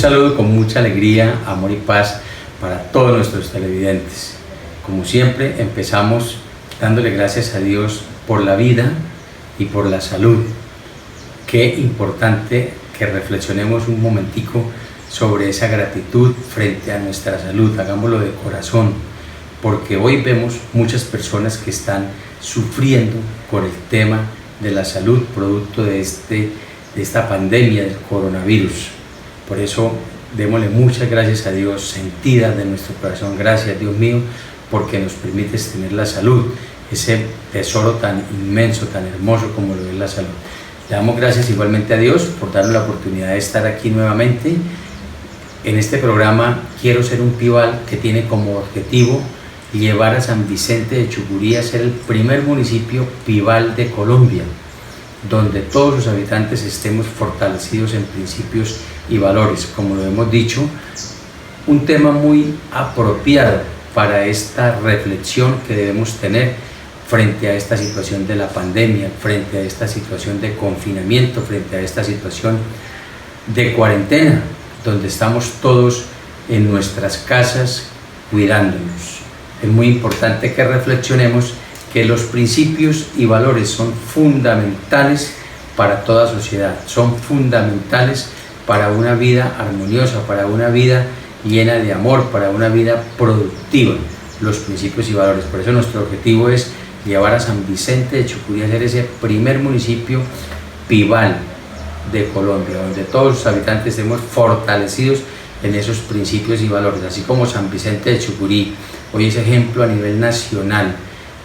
saludo con mucha alegría, amor y paz para todos nuestros televidentes. Como siempre, empezamos dándole gracias a Dios por la vida y por la salud. Qué importante que reflexionemos un momentico sobre esa gratitud frente a nuestra salud. Hagámoslo de corazón, porque hoy vemos muchas personas que están sufriendo por el tema de la salud, producto de esta pandemia del coronavirus. Por eso, démosle muchas gracias a Dios, sentidas de nuestro corazón. Gracias, Dios mío, porque nos permites tener la salud, ese tesoro tan inmenso, tan hermoso como lo es la salud. Le damos gracias igualmente a Dios por darnos la oportunidad de estar aquí nuevamente. En este programa Quiero Ser un Pibal, que tiene como objetivo llevar a San Vicente de Chucurí a ser el primer municipio Pibal de Colombia, donde todos sus habitantes estemos fortalecidos en principios y valores. Como lo hemos dicho, un tema muy apropiado para esta reflexión que debemos tener frente a esta situación de la pandemia, frente a esta situación de confinamiento, frente a esta situación de cuarentena, donde estamos todos en nuestras casas cuidándonos. Es muy importante que reflexionemos que los principios y valores son fundamentales para toda sociedad, son fundamentales para una vida armoniosa, para una vida llena de amor, para una vida productiva, los principios y valores. Por eso nuestro objetivo es llevar a San Vicente de Chucurí a ser ese primer municipio Pibal de Colombia, donde todos los habitantes estemos fortalecidos en esos principios y valores, así como San Vicente de Chucurí hoy es ejemplo a nivel nacional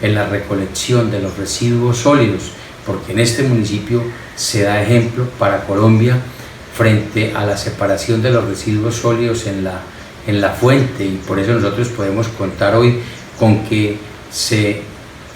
en la recolección de los residuos sólidos, porque en este municipio se da ejemplo para Colombia frente a la separación de los residuos sólidos en la fuente, y por eso nosotros podemos contar hoy con que se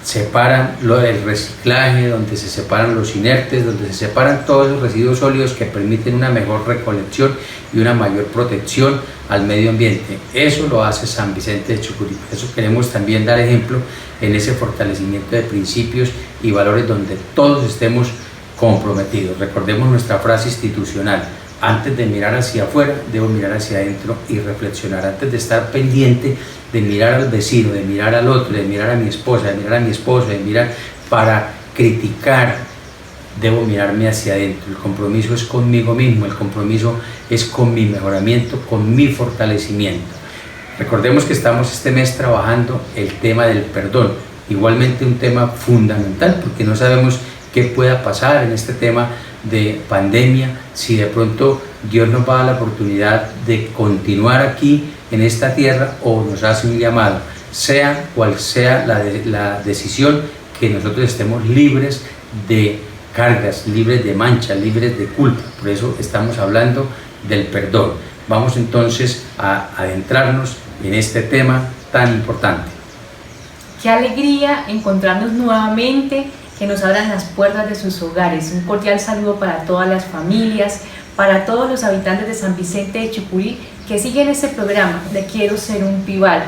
separan el reciclaje, donde se separan los inertes, donde se separan todos los residuos sólidos que permiten una mejor recolección y una mayor protección al medio ambiente. Eso lo hace San Vicente de Chucurí. Por eso queremos también dar ejemplo en ese fortalecimiento de principios y valores donde todos estemos comprometidos. Recordemos nuestra frase institucional: antes de mirar hacia afuera, debo mirar hacia adentro y reflexionar. Antes de estar pendiente de mirar al vecino, de mirar al otro, de mirar a mi esposa, de mirar a mi esposo, de mirar para criticar, debo mirarme hacia adentro. El compromiso es conmigo mismo, el compromiso es con mi mejoramiento, con mi fortalecimiento. Recordemos que estamos este mes trabajando el tema del perdón, igualmente un tema fundamental, porque no sabemos qué pueda pasar en este tema de pandemia, si de pronto Dios nos va a dar la oportunidad de continuar aquí en esta tierra o nos hace un llamado, sea cual sea la decisión, que nosotros estemos libres de cargas, libres de manchas, libres de culpa. Por eso estamos hablando del perdón. Vamos entonces a adentrarnos en este tema tan importante. Qué alegría encontrarnos nuevamente, que nos abran las puertas de sus hogares. Un cordial saludo para todas las familias, para todos los habitantes de San Vicente de Chucurí que siguen este programa de Quiero Ser un Pibal,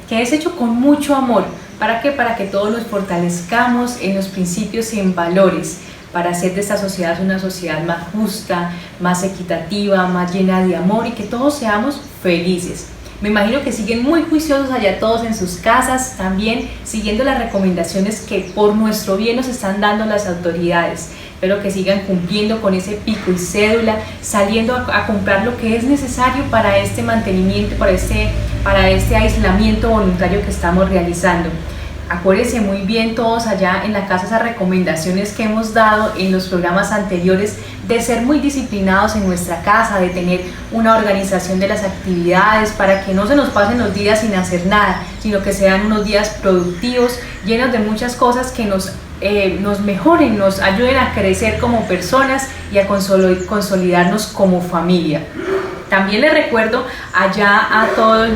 que es hecho con mucho amor. ¿Para qué? Para que todos nos fortalezcamos en los principios y en valores, para hacer de esta sociedad una sociedad más justa, más equitativa, más llena de amor, y que todos seamos felices. Me imagino que siguen muy juiciosos allá todos en sus casas, también siguiendo las recomendaciones que por nuestro bien nos están dando las autoridades. Espero que sigan cumpliendo con ese pico y cédula, saliendo a comprar lo que es necesario para este mantenimiento, para este aislamiento voluntario que estamos realizando. Acuérdense muy bien todos allá en la casa esas recomendaciones que hemos dado en los programas anteriores, de ser muy disciplinados en nuestra casa, de tener una organización de las actividades para que no se nos pasen los días sin hacer nada, sino que sean unos días productivos, llenos de muchas cosas que nos mejoren, nos ayuden a crecer como personas y a consolidarnos como familia. También les recuerdo allá a todos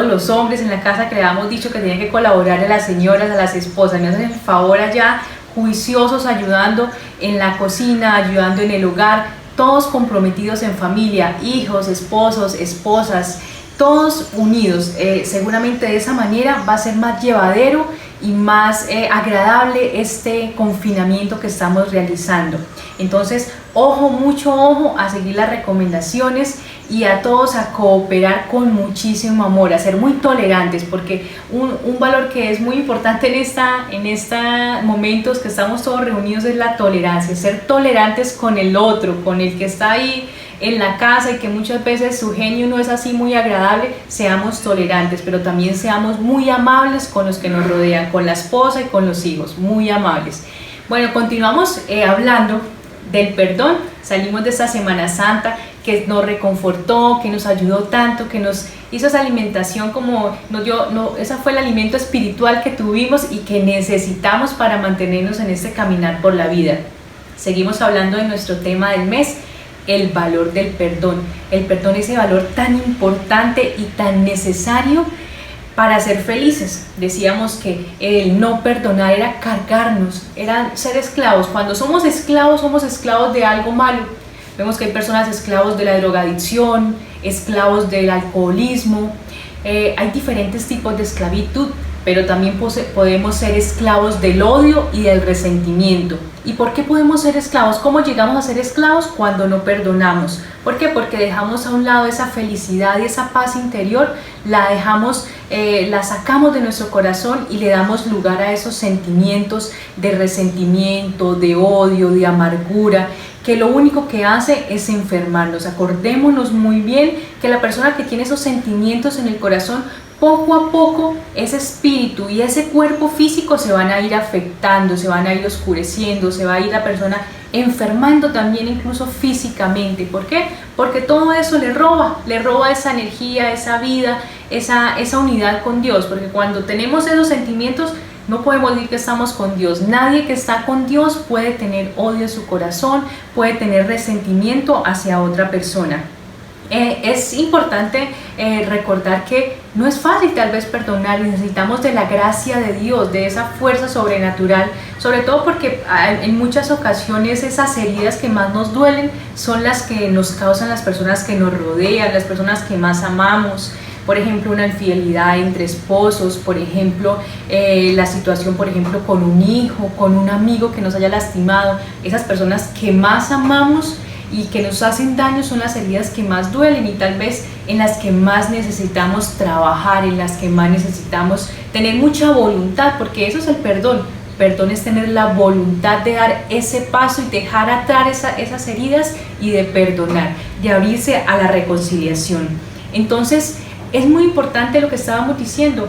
los hombres en la casa que le habíamos dicho que tenían que colaborar, a las señoras, a las esposas. Me hacen el favor allá, juiciosos, ayudando en la cocina, ayudando en el hogar, todos comprometidos en familia, hijos, esposos, esposas, todos unidos. Seguramente de esa manera va a ser más llevadero y más agradable este confinamiento que estamos realizando. Entonces, ojo, mucho ojo a seguir las recomendaciones y a todos a cooperar con muchísimo amor, a ser muy tolerantes, porque un valor que es muy importante en estos momentos que estamos todos reunidos es la tolerancia, ser tolerantes con el otro, con el que está ahí en la casa y que muchas veces su genio no es así muy agradable. Seamos tolerantes, pero también seamos muy amables con los que nos rodean, con la esposa y con los hijos, muy amables. Bueno, continuamos hablando del perdón. Salimos de esta Semana Santa que nos reconfortó, que nos ayudó tanto, que nos hizo esa alimentación esa fue el alimento espiritual que tuvimos y que necesitamos para mantenernos en este caminar por la vida. Seguimos hablando de nuestro tema del mes, el valor del perdón. El perdón, ese valor tan importante y tan necesario para ser felices. Decíamos que el no perdonar era cargarnos, era ser esclavos. Cuando somos esclavos de algo malo. Vemos que hay personas esclavos de la drogadicción, esclavos del alcoholismo. Hay diferentes tipos de esclavitud, pero también podemos ser esclavos del odio y del resentimiento. ¿Y por qué podemos ser esclavos? ¿Cómo llegamos a ser esclavos? Cuando no perdonamos. ¿Por qué? Porque dejamos a un lado esa felicidad y esa paz interior, la sacamos de nuestro corazón y le damos lugar a esos sentimientos de resentimiento, de odio, de amargura, que lo único que hace es enfermarnos. Acordémonos muy bien que la persona que tiene esos sentimientos en el corazón, poco a poco ese espíritu y ese cuerpo físico se van a ir afectando, se van a ir oscureciendo, se va a ir la persona enfermando también incluso físicamente. ¿Por qué? Porque todo eso le roba esa energía, esa vida, esa unidad con Dios, porque cuando tenemos esos sentimientos no podemos decir que estamos con Dios. Nadie que está con Dios puede tener odio en su corazón, puede tener resentimiento hacia otra persona. Es importante recordar que no es fácil tal vez perdonar y necesitamos de la gracia de Dios, de esa fuerza sobrenatural, sobre todo porque en muchas ocasiones esas heridas que más nos duelen son las que nos causan las personas que nos rodean, las personas que más amamos. Por ejemplo, una infidelidad entre esposos, por ejemplo, la situación, por ejemplo, con un hijo, con un amigo que nos haya lastimado. Esas personas que más amamos y que nos hacen daño son las heridas que más duelen y tal vez en las que más necesitamos trabajar, en las que más necesitamos tener mucha voluntad, porque eso es el perdón. Perdón es tener la voluntad de dar ese paso y dejar atrás esas heridas y de perdonar, de abrirse a la reconciliación. Entonces, es muy importante lo que estábamos diciendo.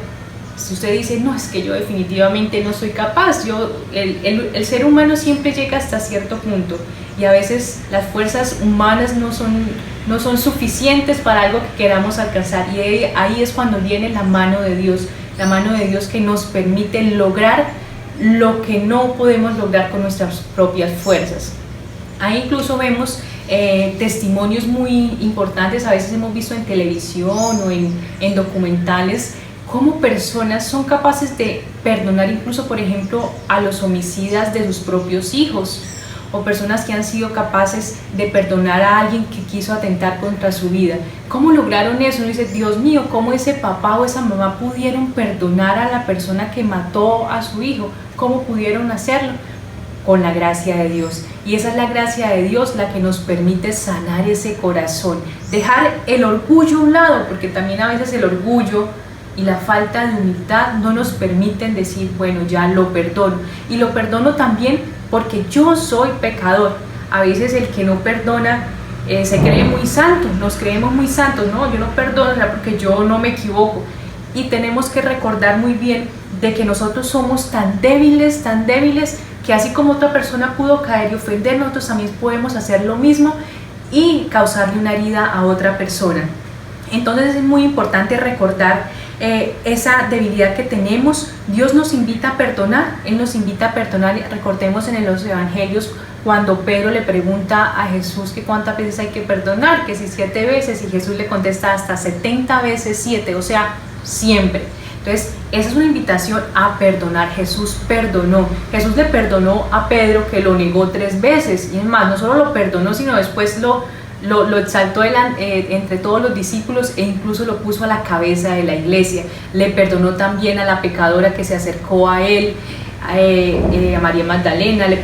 Si usted dice, no, es que yo definitivamente no soy capaz, el ser humano siempre llega hasta cierto punto y a veces las fuerzas humanas no son suficientes para algo que queramos alcanzar, y ahí es cuando viene la mano de Dios que nos permite lograr lo que no podemos lograr con nuestras propias fuerzas. Ahí incluso vemos testimonios muy importantes, a veces hemos visto en televisión o en documentales, cómo personas son capaces de perdonar incluso, por ejemplo, a los homicidas de sus propios hijos, o personas que han sido capaces de perdonar a alguien que quiso atentar contra su vida. ¿Cómo lograron eso? Uno dice, Dios mío, ¿cómo ese papá o esa mamá pudieron perdonar a la persona que mató a su hijo? ¿Cómo pudieron hacerlo? Con la gracia de Dios. Y esa es la gracia de Dios la que nos permite sanar ese corazón, dejar el orgullo a un lado, porque también a veces el orgullo y la falta de humildad no nos permiten decir, bueno, ya lo perdono. Y lo perdono también porque yo soy pecador. A veces el que no perdona se cree muy santo, nos creemos muy santos, no, yo no perdono porque yo no me equivoco. Y tenemos que recordar muy bien de que nosotros somos tan débiles, que así como otra persona pudo caer y ofender, nosotros también podemos hacer lo mismo y causarle una herida a otra persona. Entonces es muy importante recordar esa debilidad que tenemos. Dios nos invita a perdonar, Él nos invita a perdonar. Recordemos en los evangelios cuando Pedro le pregunta a Jesús que cuántas veces hay que perdonar, que si 7 veces, y Jesús le contesta hasta 70 veces 7, o sea, siempre. Entonces, esa es una invitación a perdonar. Jesús perdonó. Jesús le perdonó a Pedro, que lo negó 3 veces. Y es más, no solo lo perdonó, sino después lo lo exaltó entre todos los discípulos e incluso lo puso a la cabeza de la iglesia. Le perdonó también a la pecadora que se acercó a él, a María Magdalena, le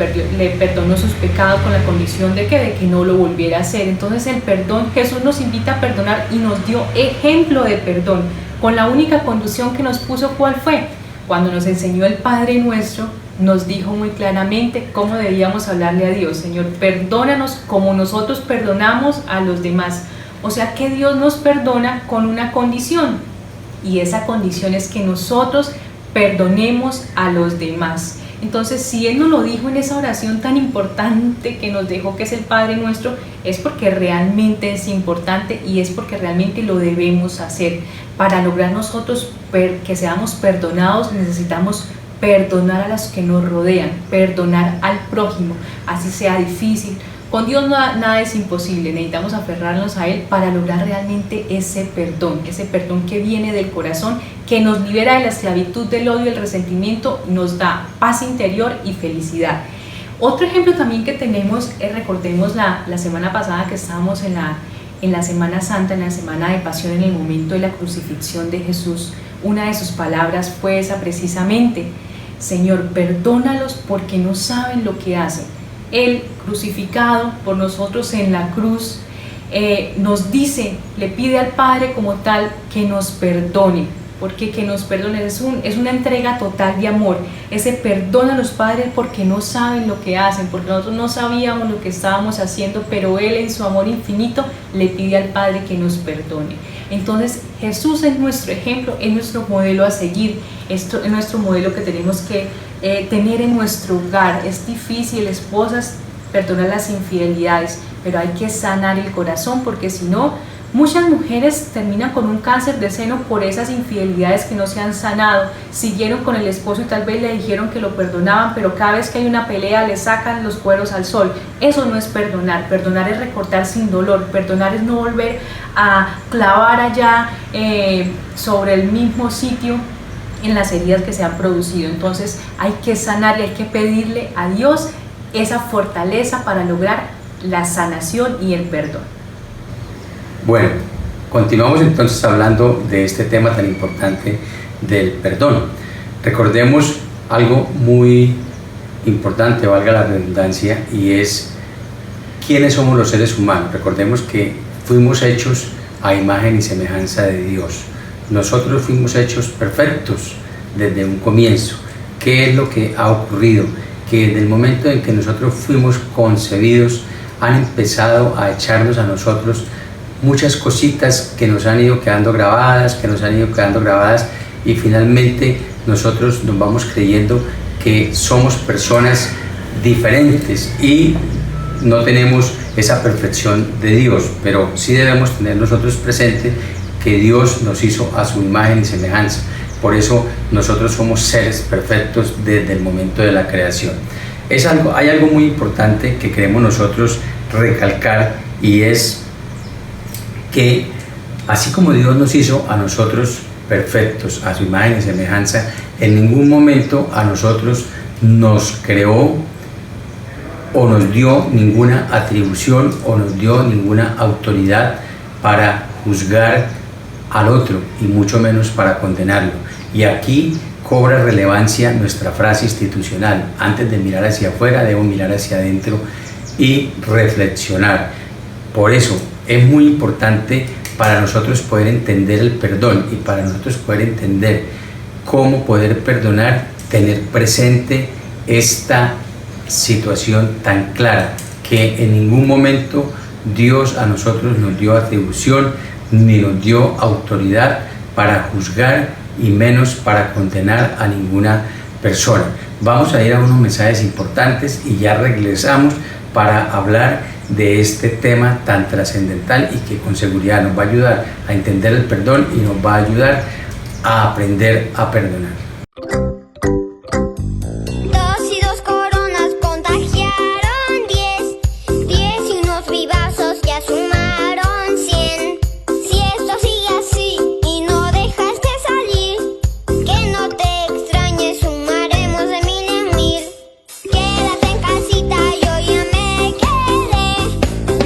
perdonó sus pecados con la condición de que no lo volviera a hacer. Entonces el perdón, Jesús nos invita a perdonar y nos dio ejemplo de perdón, con la única condición que nos puso. ¿Cuál fue? Cuando nos enseñó el Padre Nuestro, nos dijo muy claramente cómo debíamos hablarle a Dios. Señor, perdónanos como nosotros perdonamos a los demás. O sea que Dios nos perdona con una condición, y esa condición es que nosotros perdonemos a los demás. Entonces, si Él nos lo dijo en esa oración tan importante que nos dejó, que es el Padre Nuestro, es porque realmente es importante y es porque realmente lo debemos hacer. Para lograr nosotros que seamos perdonados, necesitamos perdonar a los que nos rodean, perdonar al prójimo, así sea difícil. Con Dios nada es imposible, necesitamos aferrarnos a Él para lograr realmente ese perdón que viene del corazón, que nos libera de la esclavitud del odio y el resentimiento, nos da paz interior y felicidad. Otro ejemplo también que tenemos es, recordemos la semana pasada que estábamos en la Semana Santa, en la Semana de Pasión, en el momento de la crucifixión de Jesús. Una de sus palabras fue esa precisamente: Señor, perdónalos porque no saben lo que hacen. Él, crucificado por nosotros en la cruz, nos dice, le pide al Padre como tal que nos perdone, porque que nos perdone es una entrega total de amor. Ese perdón a los padres porque no saben lo que hacen, porque nosotros no sabíamos lo que estábamos haciendo, pero Él en su amor infinito le pide al Padre que nos perdone. Entonces Jesús es nuestro ejemplo, es nuestro modelo a seguir, es nuestro modelo que tenemos que tener en nuestro hogar. Es difícil, esposas, perdonar las infidelidades, pero hay que sanar el corazón, porque si no, muchas mujeres terminan con un cáncer de seno por esas infidelidades que no se han sanado. Siguieron con el esposo y tal vez le dijeron que lo perdonaban, pero cada vez que hay una pelea le sacan los cueros al sol. Eso no es perdonar. Perdonar es recortar sin dolor. Perdonar es no volver a clavar allá sobre el mismo sitio en las heridas que se han producido. Entonces hay que sanar y hay que pedirle a Dios esa fortaleza para lograr la sanación y el perdón. Bueno, continuamos entonces hablando de este tema tan importante del perdón. Recordemos algo muy importante, valga la redundancia, y es quiénes somos los seres humanos. Recordemos que fuimos hechos a imagen y semejanza de Dios. Nosotros fuimos hechos perfectos desde un comienzo. ¿Qué es lo que ha ocurrido? Que desde el momento en que nosotros fuimos concebidos, han empezado a echarnos a nosotros muchas cositas que nos han ido quedando grabadas, y finalmente nosotros nos vamos creyendo que somos personas diferentes y no tenemos esa perfección de Dios, pero sí debemos tener nosotros presente que Dios nos hizo a su imagen y semejanza. Por eso nosotros somos seres perfectos desde el momento de la creación. Hay algo muy importante que queremos nosotros recalcar, y es que así como Dios nos hizo a nosotros perfectos, a su imagen y semejanza, en ningún momento a nosotros nos creó o nos dio ninguna atribución o nos dio ninguna autoridad para juzgar al otro y mucho menos para condenarlo. Y aquí cobra relevancia nuestra frase institucional: antes de mirar hacia afuera debo mirar hacia adentro y reflexionar. Por eso es muy importante para nosotros poder entender el perdón y para nosotros poder entender cómo poder perdonar, tener presente esta situación tan clara, que en ningún momento Dios a nosotros nos dio atribución ni nos dio autoridad para juzgar y menos para condenar a ninguna persona. Vamos a ir a unos mensajes importantes y ya regresamos para hablar de este tema tan trascendental y que con seguridad nos va a ayudar a entender el perdón y nos va a ayudar a aprender a perdonar.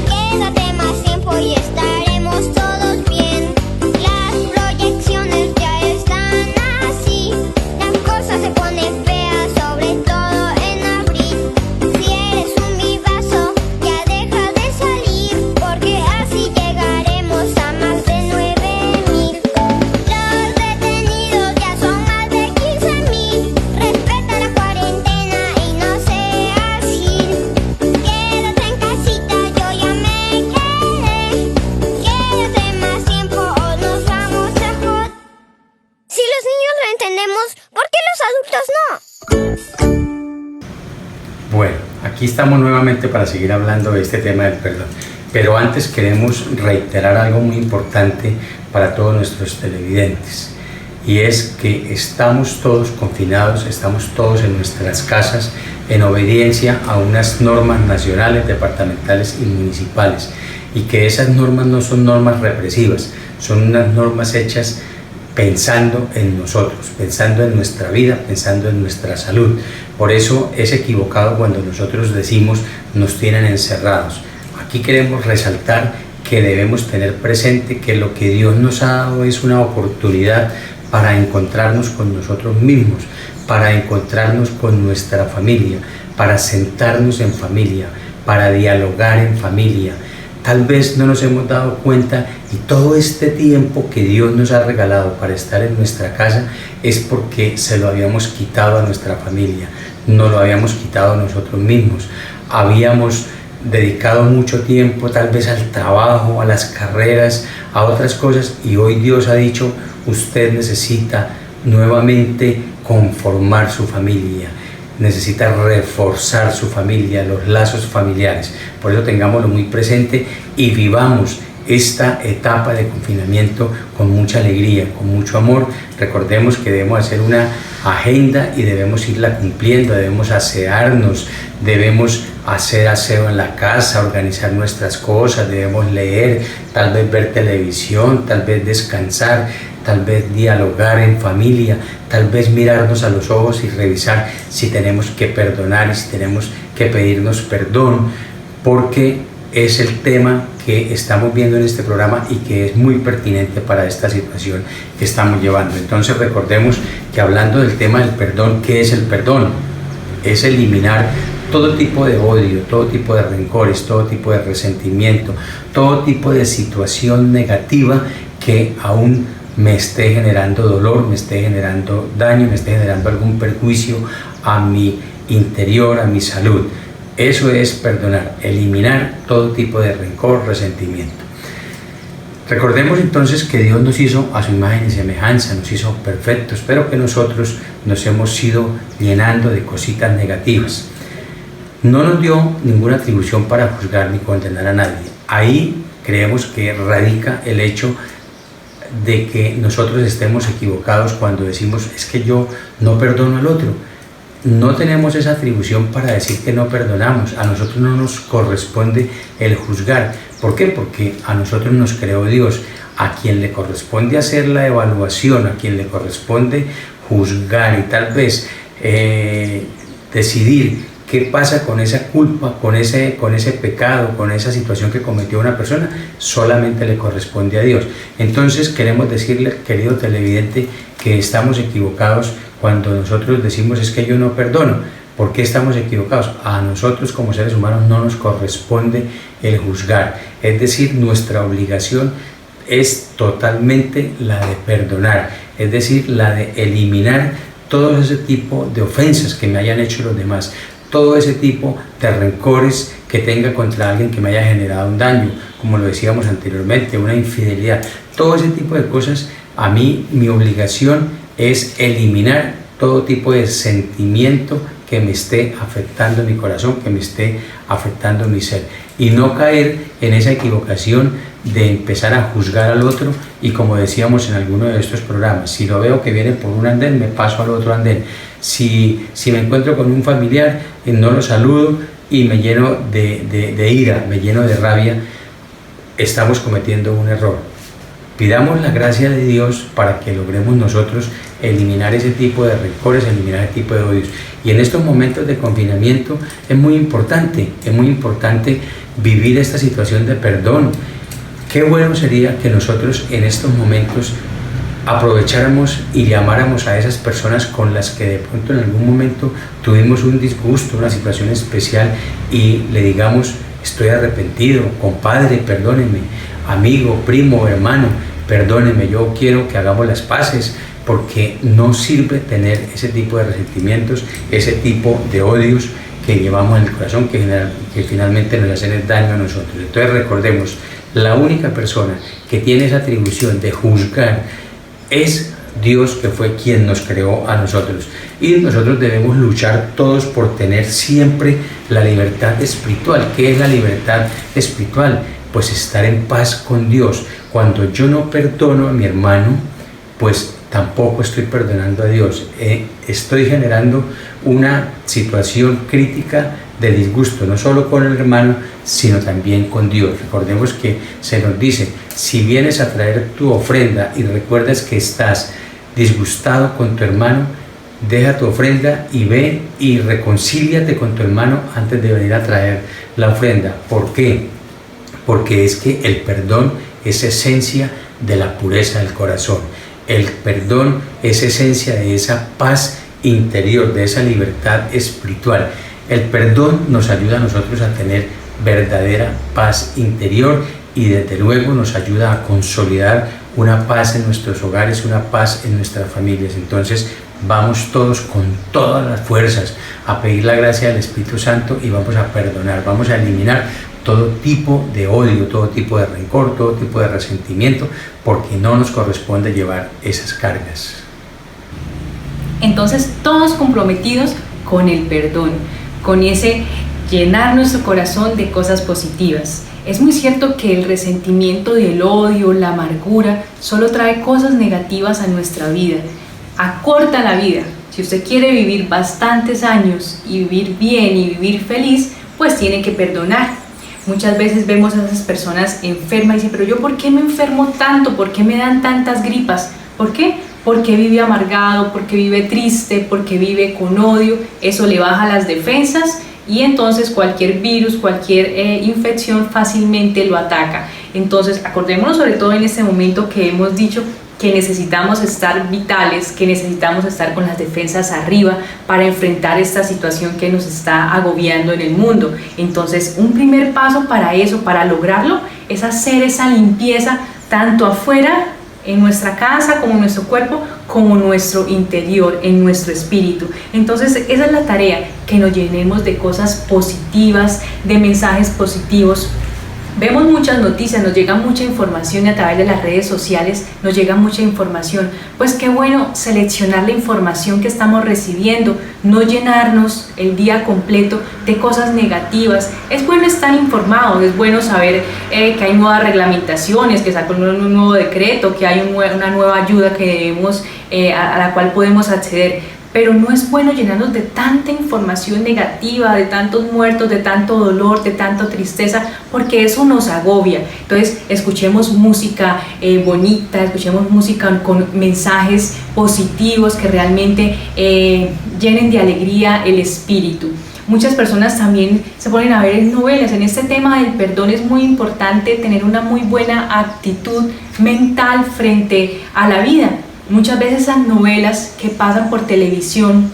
Quédate Bueno, aquí estamos nuevamente para seguir hablando de este tema del perdón, pero antes queremos reiterar algo muy importante para todos nuestros televidentes, y es que estamos todos confinados, estamos todos en nuestras casas en obediencia a unas normas nacionales, departamentales y municipales, y que esas normas no son normas represivas, son unas normas hechas pensando en nosotros, pensando en nuestra vida, pensando en nuestra salud. Por eso es equivocado cuando nosotros decimos nos tienen encerrados. Aquí queremos resaltar que debemos tener presente que lo que Dios nos ha dado es una oportunidad para encontrarnos con nosotros mismos, para encontrarnos con nuestra familia, para sentarnos en familia, para dialogar en familia. Tal vez no nos hemos dado cuenta, y todo este tiempo que Dios nos ha regalado para estar en nuestra casa es porque se lo habíamos quitado a nuestra familia, no lo habíamos quitado a nosotros mismos. Habíamos dedicado mucho tiempo tal vez al trabajo, a las carreras, a otras cosas, y hoy Dios ha dicho: usted necesita nuevamente conformar su familia, necesita reforzar su familia, los lazos familiares. Por eso tengámoslo muy presente y vivamos esta etapa de confinamiento con mucha alegría, con mucho amor. Recordemos que debemos hacer una agenda y debemos irla cumpliendo, debemos asearnos, debemos hacer aseo en la casa, organizar nuestras cosas, debemos leer, tal vez ver televisión, tal vez descansar, tal vez dialogar en familia, tal vez mirarnos a los ojos y revisar si tenemos que perdonar y si tenemos que pedirnos perdón, porque es el tema que estamos viendo en este programa y que es muy pertinente para esta situación que estamos llevando. Entonces recordemos que, hablando del tema del perdón, ¿qué es el perdón? Es eliminar todo tipo de odio, todo tipo de rencores, todo tipo de resentimiento, todo tipo de situación negativa que aún me esté generando dolor, me esté generando daño, me esté generando algún perjuicio a mi interior, a mi salud. Eso es perdonar, eliminar todo tipo de rencor, resentimiento. Recordemos entonces que Dios nos hizo a su imagen y semejanza, nos hizo perfectos, pero que nosotros nos hemos ido llenando de cositas negativas. No nos dio ninguna atribución para juzgar ni condenar a nadie. Ahí creemos que radica el hecho de que nosotros estemos equivocados cuando decimos: es que yo no perdono al otro. No tenemos esa atribución para decir que no perdonamos. A nosotros no nos corresponde el juzgar. ¿Por qué? Porque a nosotros nos creó Dios. A quien le corresponde hacer la evaluación, a quien le corresponde juzgar y tal vez decidir qué pasa con esa culpa, con ese pecado, con esa situación que cometió una persona, solamente le corresponde a Dios. Entonces queremos decirle, querido televidente, que estamos equivocados cuando nosotros decimos: es que yo no perdono. ¿Por qué estamos equivocados? A nosotros como seres humanos no nos corresponde el juzgar. Es decir, nuestra obligación es totalmente la de perdonar, es decir, la de eliminar todo ese tipo de ofensas que me hayan hecho los demás, todo ese tipo de rencores que tenga contra alguien que me haya generado un daño, como lo decíamos anteriormente, una infidelidad, todo ese tipo de cosas. A mí, mi obligación es eliminar todo tipo de sentimiento que me esté afectando mi corazón, que me esté afectando mi ser, y no caer en esa equivocación de empezar a juzgar al otro. Y como decíamos en alguno de estos programas, si lo veo que viene por un andén, me paso al otro andén. Si me encuentro con un familiar, no lo saludo y me lleno de ira, me lleno de rabia. Estamos cometiendo un error. Pidamos la gracia de Dios para que logremos nosotros eliminar ese tipo de rencores, eliminar ese tipo de odios. Y en estos momentos de confinamiento es muy importante vivir esta situación de perdón. Qué bueno sería que nosotros en estos momentos aprovecháramos y llamáramos a esas personas con las que de pronto en algún momento tuvimos un disgusto, una situación especial, y le digamos: estoy arrepentido, compadre, perdóneme, amigo, primo, hermano, perdóneme, yo quiero que hagamos las paces, porque no sirve tener ese tipo de resentimientos, ese tipo de odios que llevamos en el corazón, que finalmente nos hacen daño a nosotros. Entonces recordemos, la única persona que tiene esa atribución de juzgar es Dios, que fue quien nos creó a nosotros. Y nosotros debemos luchar todos por tener siempre la libertad espiritual. ¿Qué es la libertad espiritual? Pues estar en paz con Dios. Cuando yo no perdono a mi hermano, pues tampoco estoy perdonando a Dios. Estoy generando una situación crítica de disgusto, no solo con el hermano, sino también con Dios. Recordemos que se nos dice, si vienes a traer tu ofrenda y recuerdas que estás disgustado con tu hermano, deja tu ofrenda y ve y reconcíliate con tu hermano antes de venir a traer la ofrenda. ¿Por qué? Porque es que el perdón es esencia de la pureza del corazón. El perdón es esencia de esa paz interior, de esa libertad espiritual. El perdón nos ayuda a nosotros a tener verdadera paz interior y desde luego nos ayuda a consolidar una paz en nuestros hogares, una paz en nuestras familias. Entonces vamos todos con todas las fuerzas a pedir la gracia del Espíritu Santo y vamos a perdonar, vamos a eliminar todo tipo de odio, todo tipo de rencor, todo tipo de resentimiento, porque no nos corresponde llevar esas cargas. Entonces todos comprometidos con el perdón, con ese llenar nuestro corazón de cosas positivas. Es muy cierto que el resentimiento y el odio, la amargura, solo trae cosas negativas a nuestra vida, acorta la vida. Si usted quiere vivir bastantes años y vivir bien y vivir feliz, pues tiene que perdonar. Muchas veces vemos a esas personas enfermas y dicen, pero yo ¿por qué me enfermo tanto? ¿Por qué me dan tantas gripas? ¿Por qué? Porque vive amargado, porque vive triste, porque vive con odio. Eso le baja las defensas y entonces cualquier virus, cualquier infección fácilmente lo ataca. Entonces acordémonos sobre todo en este momento que hemos dicho que necesitamos estar vitales, que necesitamos estar con las defensas arriba para enfrentar esta situación que nos está agobiando en el mundo. Entonces, un primer paso para eso, para lograrlo, es hacer esa limpieza tanto afuera, en nuestra casa, como en nuestro cuerpo, como en nuestro interior, en nuestro espíritu. Entonces, esa es la tarea, que nos llenemos de cosas positivas, de mensajes positivos. Vemos muchas noticias, nos llega mucha información y a través de las redes sociales nos llega mucha información. Pues qué bueno seleccionar la información que estamos recibiendo, no llenarnos el día completo de cosas negativas. Es bueno estar informados, es bueno saber que hay nuevas reglamentaciones, que sacó un nuevo decreto, que hay una nueva ayuda que debemos, a la cual podemos acceder. Pero no es bueno llenarnos de tanta información negativa, de tantos muertos, de tanto dolor, de tanta tristeza, porque eso nos agobia. Entonces, escuchemos música bonita, escuchemos música con mensajes positivos que realmente llenen de alegría el espíritu. Muchas personas también se ponen a ver novelas. En este tema del perdón es muy importante tener una muy buena actitud mental frente a la vida. Muchas veces esas novelas que pasan por televisión,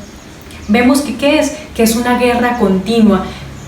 vemos que es una guerra continua,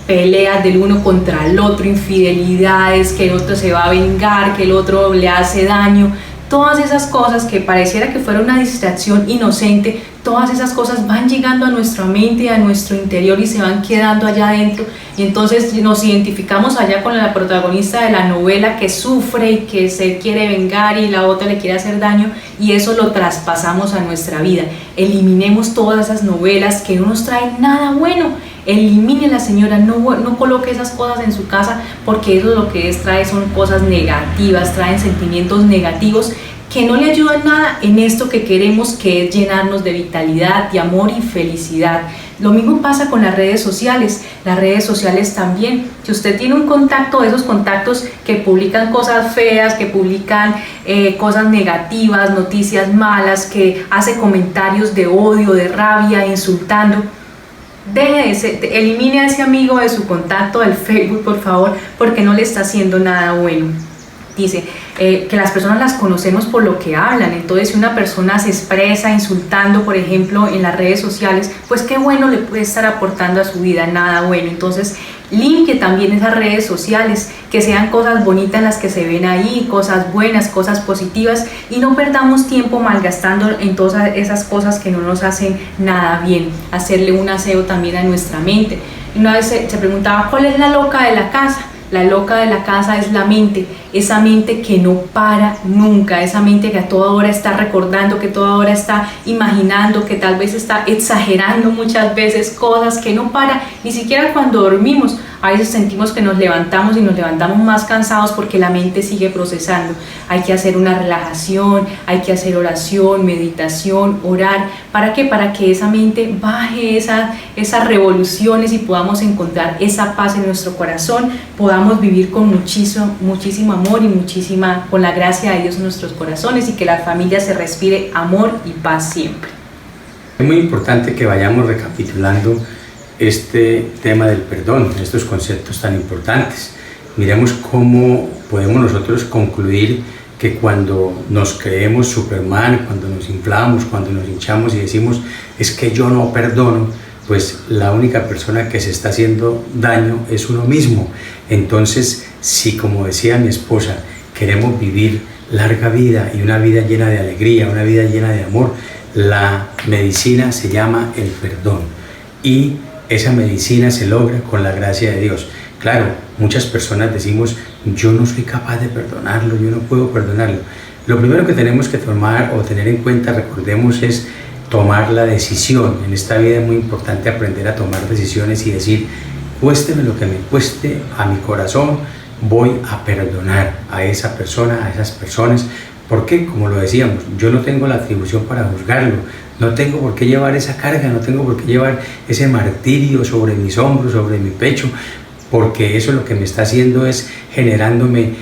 peleas del uno contra el otro, infidelidades, que el otro se va a vengar, que el otro le hace daño. Todas esas cosas que pareciera que fuera una distracción inocente, todas esas cosas van llegando a nuestra mente y a nuestro interior y se van quedando allá adentro, y entonces nos identificamos allá con la protagonista de la novela que sufre y que se quiere vengar y la otra le quiere hacer daño, y eso lo traspasamos a nuestra vida. Eliminemos todas esas novelas que no nos traen nada bueno. Elimínela, señora, no coloque esas cosas en su casa, porque eso lo que trae son cosas negativas, traen sentimientos negativos que no le ayudan nada en esto que queremos, que es llenarnos de vitalidad, de amor y felicidad. Lo mismo pasa con las redes sociales. Las redes sociales también, si usted tiene un contacto, esos contactos que publican cosas feas, que publican cosas negativas, noticias malas, que hace comentarios de odio, de rabia, insultando, elimine a ese amigo de su contacto del Facebook, por favor, porque no le está haciendo nada bueno. Dice que las personas las conocemos por lo que hablan. Entonces, si una persona se expresa insultando, por ejemplo, en las redes sociales, pues qué bueno le puede estar aportando a su vida, nada bueno. Entonces, limpie también esas redes sociales, que sean cosas bonitas las que se ven ahí, cosas buenas, cosas positivas, y no perdamos tiempo malgastando en todas esas cosas que no nos hacen nada bien. Hacerle un aseo también a nuestra mente. Una vez se preguntaba, ¿cuál es la loca de la casa? La loca de la casa es la mente, esa mente que no para nunca, esa mente que a toda hora está recordando, que a toda hora está imaginando, que tal vez está exagerando muchas veces cosas, que no para, ni siquiera cuando dormimos. A veces sentimos que nos levantamos y nos levantamos más cansados porque la mente sigue procesando. Hay que hacer una relajación, hay que hacer oración, meditación, orar. ¿Para qué? Para que esa mente baje esas revoluciones y podamos encontrar esa paz en nuestro corazón, podamos vivir con muchísimo amor y con la gracia de Dios en nuestros corazones, y que la familia se respire amor y paz siempre. Es muy importante que vayamos recapitulando este tema del perdón, estos conceptos tan importantes. Miremos cómo podemos nosotros concluir que cuando nos creemos Superman, cuando nos inflamos, cuando nos hinchamos y decimos es que yo no perdono, pues la única persona que se está haciendo daño es uno mismo. Entonces, si, como decía mi esposa, queremos vivir larga vida y una vida llena de alegría, una vida llena de amor, la medicina se llama el perdón, y esa medicina se logra con la gracia de Dios. Claro, muchas personas decimos, yo no soy capaz de perdonarlo, yo no puedo perdonarlo. Lo primero que tenemos que tomar o tener en cuenta, recordemos, es tomar la decisión. En esta vida es muy importante aprender a tomar decisiones y decir, cuésteme lo que me cueste a mi corazón, voy a perdonar a esa persona, a esas personas. Porque, como lo decíamos, yo no tengo la atribución para juzgarlo, no tengo por qué llevar esa carga, no tengo por qué llevar ese martirio sobre mis hombros, sobre mi pecho, porque eso lo que me está haciendo es generándome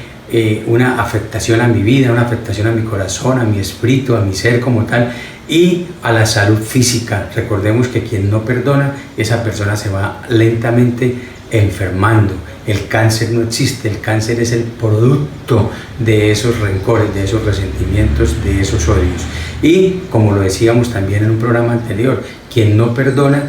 una afectación a mi vida, una afectación a mi corazón, a mi espíritu, a mi ser como tal, y a la salud física. Recordemos que quien no perdona, esa persona se va lentamente enfermando. El cáncer no existe, el cáncer es el producto de esos rencores, de esos resentimientos, de esos odios. Y como lo decíamos también en un programa anterior, quien no perdona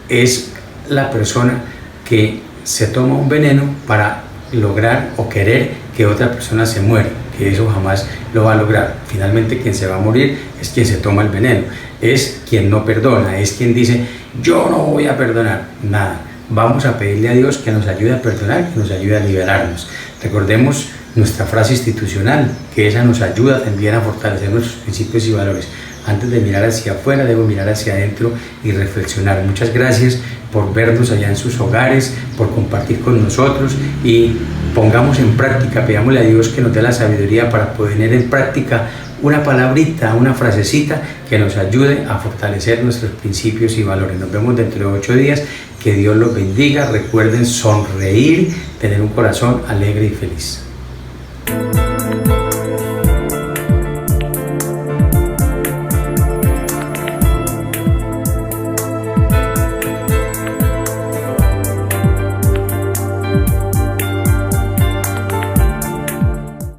es la persona que se toma un veneno para lograr o querer que otra persona se muera, que eso jamás lo va a lograr. Finalmente quien se va a morir es quien se toma el veneno, es quien no perdona, es quien dice yo no voy a perdonar nada. Vamos a pedirle a Dios que nos ayude a perdonar, que nos ayude a liberarnos. Recordemos nuestra frase institucional, que esa nos ayuda también a fortalecer nuestros principios y valores. Antes de mirar hacia afuera, debo mirar hacia adentro y reflexionar. Muchas gracias por vernos allá en sus hogares, por compartir con nosotros, y pongamos en práctica, pidámosle a Dios que nos dé la sabiduría para poner en práctica una palabrita, una frasecita que nos ayude a fortalecer nuestros principios y valores. Nos vemos dentro de 8 días. Que Dios los bendiga. Recuerden sonreír, tener un corazón alegre y feliz.